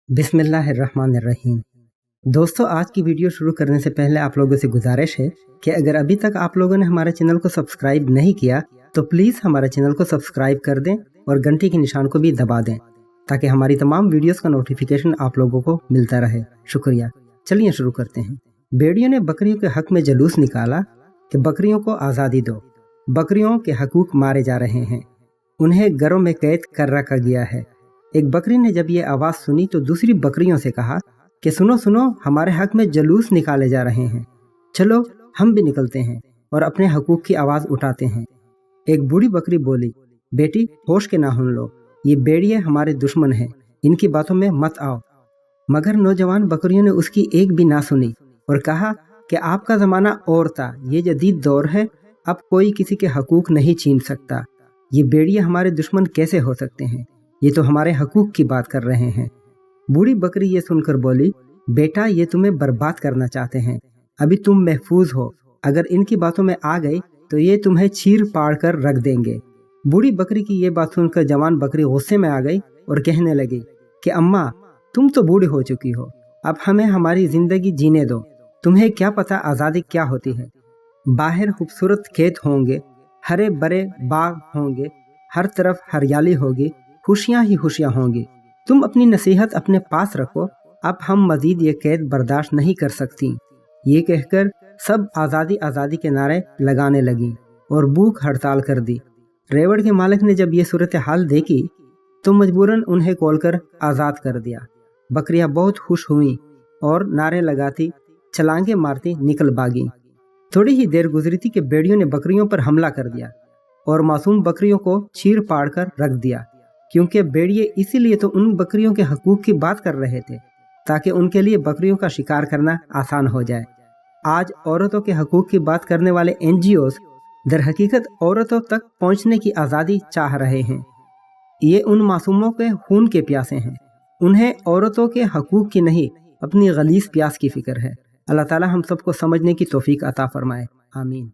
बिस्मिल्लाहिर्रहमानिर्रहीम। दोस्तों, आज की वीडियो शुरू करने से पहले आप लोगों से गुजारिश है कि अगर अभी तक आप लोगों ने हमारे चैनल को सब्सक्राइब नहीं किया तो प्लीज़ हमारे चैनल को सब्सक्राइब कर दें और घंटी के निशान को भी दबा दें ताकि हमारी तमाम वीडियोस का नोटिफिकेशन आप लोगों को मिलता रहे। शुक्रिया। चलिए शुरू करते हैं। भेड़ियों ने बकरियों के हक में जुलूस निकाला कि बकरियों को आज़ादी दो। बकरियों के हकूक मारे जा रहे हैं, उन्हें घरों में कैद कर रखा गया है। एक बकरी ने जब ये आवाज़ सुनी तो दूसरी बकरियों से कहा कि सुनो सुनो, हमारे हक में जुलूस निकाले जा रहे हैं, चलो हम भी निकलते हैं और अपने हकूक की आवाज़ उठाते हैं। एक बूढ़ी बकरी बोली, बेटी होश के नाखून लो, ये भेड़िए हमारे दुश्मन हैं, इनकी बातों में मत आओ। मगर नौजवान बकरियों ने उसकी एक भी ना सुनी और कहा कि आपका ज़माना और था, ये जदीद दौर है, अब कोई किसी के हकूक नहीं छीन सकता। ये भेड़िए हमारे दुश्मन कैसे हो सकते हैं, ये तो हमारे हकूक की बात कर रहे हैं। बूढ़ी बकरी ये सुनकर बोली, बेटा ये तुम्हें बर्बाद करना चाहते हैं, अभी तुम महफूज हो, अगर इनकी बातों में आ गई तो ये तुम्हें चीर पाड़ कर रख देंगे। बूढ़ी बकरी की ये बात सुनकर जवान बकरी गुस्से में आ गई और कहने लगी कि अम्मा, तुम तो बूढ़ी हो चुकी हो, अब हमें हमारी जिंदगी जीने दो, तुम्हें क्या पता आज़ादी क्या होती है। बाहर खूबसूरत खेत होंगे, हरे भरे बाग होंगे, हर तरफ हरियाली होगी, खुशियाँ ही खुशियाँ होंगी। तुम अपनी नसीहत अपने पास रखो, अब हम मजीद ये कैद बर्दाश्त नहीं कर सकती। ये कहकर सब आज़ादी आज़ादी के नारे लगाने लगी और भूख हड़ताल कर दी। रेवड़ के मालिक ने जब ये सूरत हाल देखी तो मजबूरन उन्हें खोलकर आज़ाद कर दिया। बकरियां बहुत खुश हुईं और नारे लगाती, छलांगे मारती निकल भागी। थोड़ी ही देर गुजरी थी कि भेड़ियों ने बकरियों पर हमला कर दिया और मासूम बकरियों को चीर पाड़ कर रख दिया, क्योंकि भेड़िए इसीलिए तो उन बकरियों के हकूक की बात कर रहे थे ताकि उनके लिए बकरियों का शिकार करना आसान हो जाए। आज औरतों के हकूक की बात करने वाले NGOs दर हकीकत औरतों तक पहुंचने की आज़ादी चाह रहे हैं। ये उन मासूमों के खून के प्यासे हैं, उन्हें औरतों के हकूक की नहीं, अपनी गलीज़ प्यास की फिक्र है। अल्लाह ताला हम सबको समझने की तौफीक अता फरमाए। आमीन।